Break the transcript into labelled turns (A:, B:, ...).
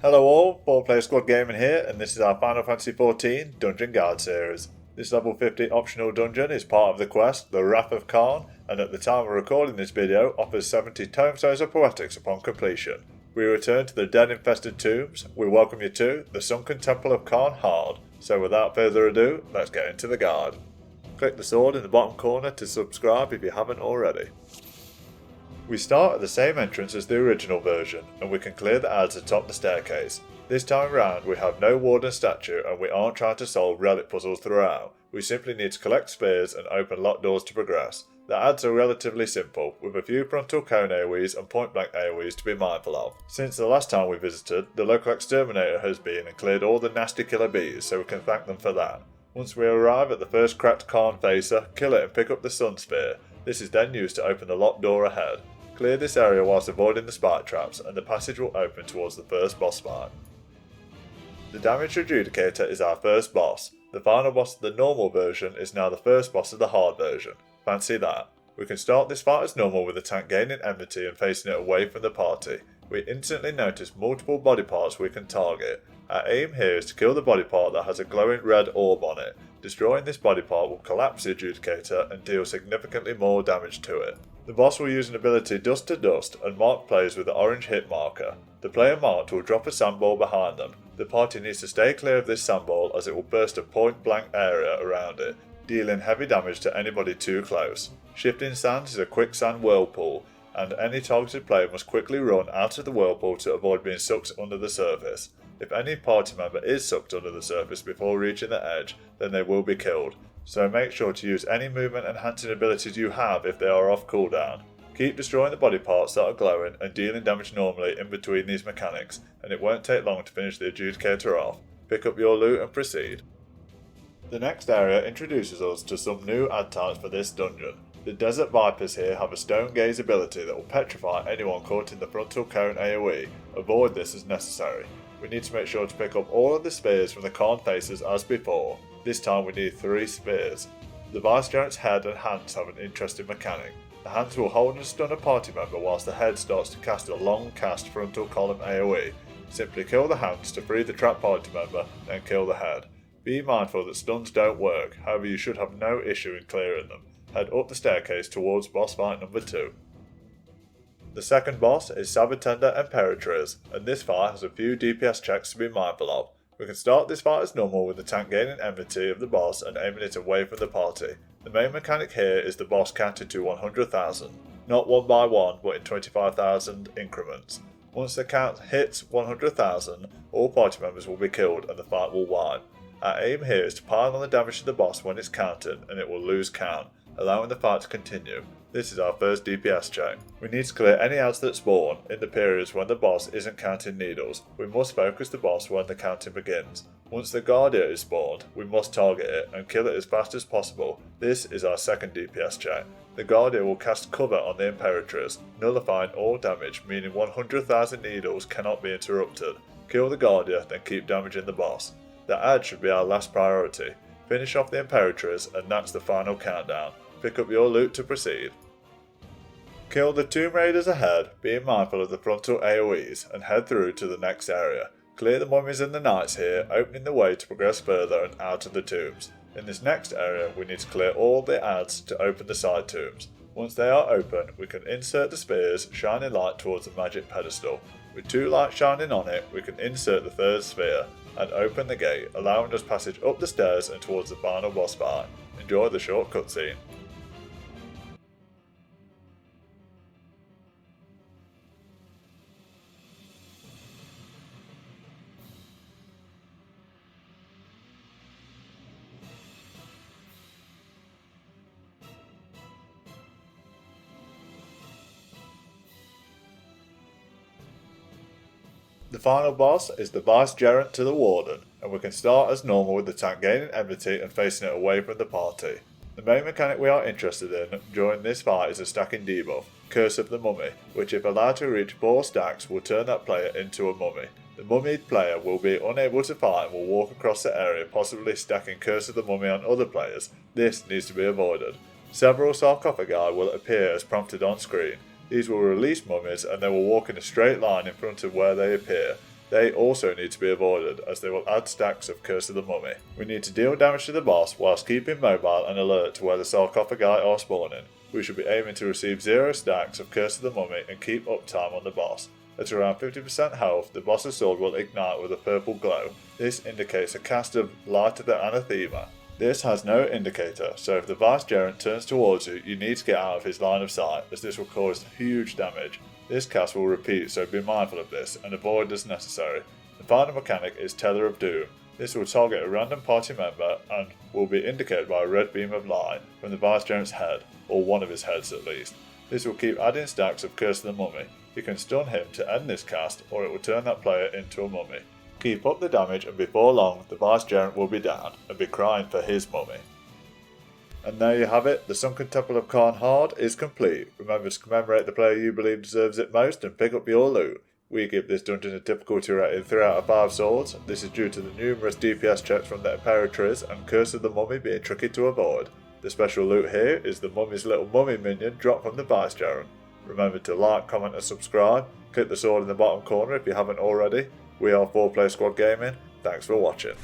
A: Hello all, 4-Player Squad Gaming here, and this is our Final Fantasy XIV Dungeon Guide series. This level 50 optional dungeon is part of the quest, The Wrath of Qarn, and at the time of recording this video offers 70 tomestones of poetics upon completion. We return to the dead-infested tombs. We welcome you to the Sunken Temple of Qarn Hard. So without further ado, let's get into the guide. Click the sword in the bottom corner to subscribe if you haven't already. We start at the same entrance as the original version, and we can clear the adds atop the staircase. This time round we have no Warden statue and we aren't trying to solve relic puzzles throughout. We simply need to collect spears and open locked doors to progress. The adds are relatively simple, with a few frontal cone AoEs and point blank AoEs to be mindful of. Since the last time we visited, the local exterminator has been and cleared all the nasty killer bees, so we can thank them for that. Once we arrive at the first cracked Qarn facer, kill it and pick up the sun spear. This is then used to open the locked door ahead. Clear this area whilst avoiding the spike traps and the passage will open towards the first boss fight. The Damaged Adjudicator is our first boss. The final boss of the normal version is now the first boss of the hard version. Fancy that. We can start this fight as normal with the tank gaining enmity and facing it away from the party. We instantly notice multiple body parts we can target. Our aim here is to kill the body part that has a glowing red orb on it. Destroying this body part will collapse the Adjudicator and deal significantly more damage to it. The boss will use an ability Dust to Dust and mark players with the orange hit marker. The player marked will drop a sandball behind them. The party needs to stay clear of this sandball as it will burst a point blank area around it, dealing heavy damage to anybody too close. Shifting Sands is a quicksand whirlpool, and any targeted player must quickly run out of the whirlpool to avoid being sucked under the surface. If any party member is sucked under the surface before reaching the edge, then they will be killed. So make sure to use any movement enhancing abilities you have if they are off cooldown. Keep destroying the body parts that are glowing and dealing damage normally in between these mechanics, and it won't take long to finish the Adjudicator off. Pick up your loot and proceed. The next area introduces us to some new add types for this dungeon. The Desert Vipers here have a Stone Gaze ability that will petrify anyone caught in the frontal cone AoE. Avoid this as necessary. We need to make sure to pick up all of the spears from the Qarn faces as before. This time we need 3 spears. The Vicegerent's head and hands have an interesting mechanic. The hands will hold and stun a party member whilst the head starts to cast a long cast frontal column AoE. Simply kill the hands to free the trapped party member, then kill the head. Be mindful that stuns don't work, however you should have no issue in clearing them. Head up the staircase towards boss fight number 2. The second boss is Sabatender Emperatriz, and this fight has a few DPS checks to be mindful of. We can start this fight as normal with the tank gaining enmity of the boss and aiming it away from the party. The main mechanic here is the boss counted to 100,000, not 1 by 1 but in 25,000 increments. Once the count hits 100,000, all party members will be killed and the fight will wipe. Our aim here is to pile on the damage to the boss when it's counted and it will lose count, allowing the fight to continue. This is our first DPS check. We need to clear any adds that spawn in the periods when the boss isn't counting needles. We must focus the boss when the counting begins. Once the Guardia is spawned, we must target it and kill it as fast as possible. This is our second DPS check. The Guardia will cast cover on the Emperatriz, nullifying all damage, meaning 100,000 needles cannot be interrupted. Kill the Guardia, then keep damaging the boss. The add should be our last priority. Finish off the Emperatriz and that's the final countdown. Pick up your loot to proceed. Kill the Tomb Raiders ahead, being mindful of the frontal AoEs, and head through to the next area. Clear the mummies and the knights here, opening the way to progress further and out of the tombs. In this next area, we need to clear all the adds to open the side tombs. Once they are open, we can insert the spears, shining light towards the magic pedestal. With 2 lights shining on it, we can insert the third sphere and open the gate, allowing us passage up the stairs and towards the final boss fight. Enjoy the short cutscene. The final boss is the Vicegerent to the Warden, and we can start as normal with the tank gaining enmity and facing it away from the party. The main mechanic we are interested in during this fight is a stacking debuff, Curse of the Mummy, which if allowed to reach 4 stacks will turn that player into a mummy. The mummied player will be unable to fight and will walk across the area, possibly stacking Curse of the Mummy on other players. This needs to be avoided. Several sarcophagi will appear as prompted on screen. These will release mummies and they will walk in a straight line in front of where they appear. They also need to be avoided as they will add stacks of Curse of the Mummy. We need to deal damage to the boss whilst keeping mobile and alert to where the sarcophagi are spawning. We should be aiming to receive 0 stacks of Curse of the Mummy and keep uptime on the boss. At around 50% health, the boss's sword will ignite with a purple glow. This indicates a cast of Light of the Anathema. This has no indicator, so if the Vicegerent turns towards you, you need to get out of his line of sight, as this will cause huge damage. This cast will repeat, so be mindful of this, and avoid as necessary. The final mechanic is Tether of Doom. This will target a random party member, and will be indicated by a red beam of light from the Vicegerent's head, or one of his heads at least. This will keep adding stacks of Curse of the Mummy. You can stun him to end this cast, or it will turn that player into a mummy. Keep up the damage, and before long, the Vicegerent will be down, and be crying for his mummy. And there you have it, the Sunken Temple of Qarn Hard is complete. Remember to commemorate the player you believe deserves it most, and pick up your loot. We give this dungeon a difficulty rating 3 out of 5 swords. This is due to the numerous DPS checks from the Emperatriz and Curse of the Mummy being tricky to avoid. The special loot here is the mummy's little mummy minion dropped from the Vicegerent. Remember to like, comment and subscribe. Click the sword in the bottom corner if you haven't already. We are 4Player Squad Gaming. Thanks for watching.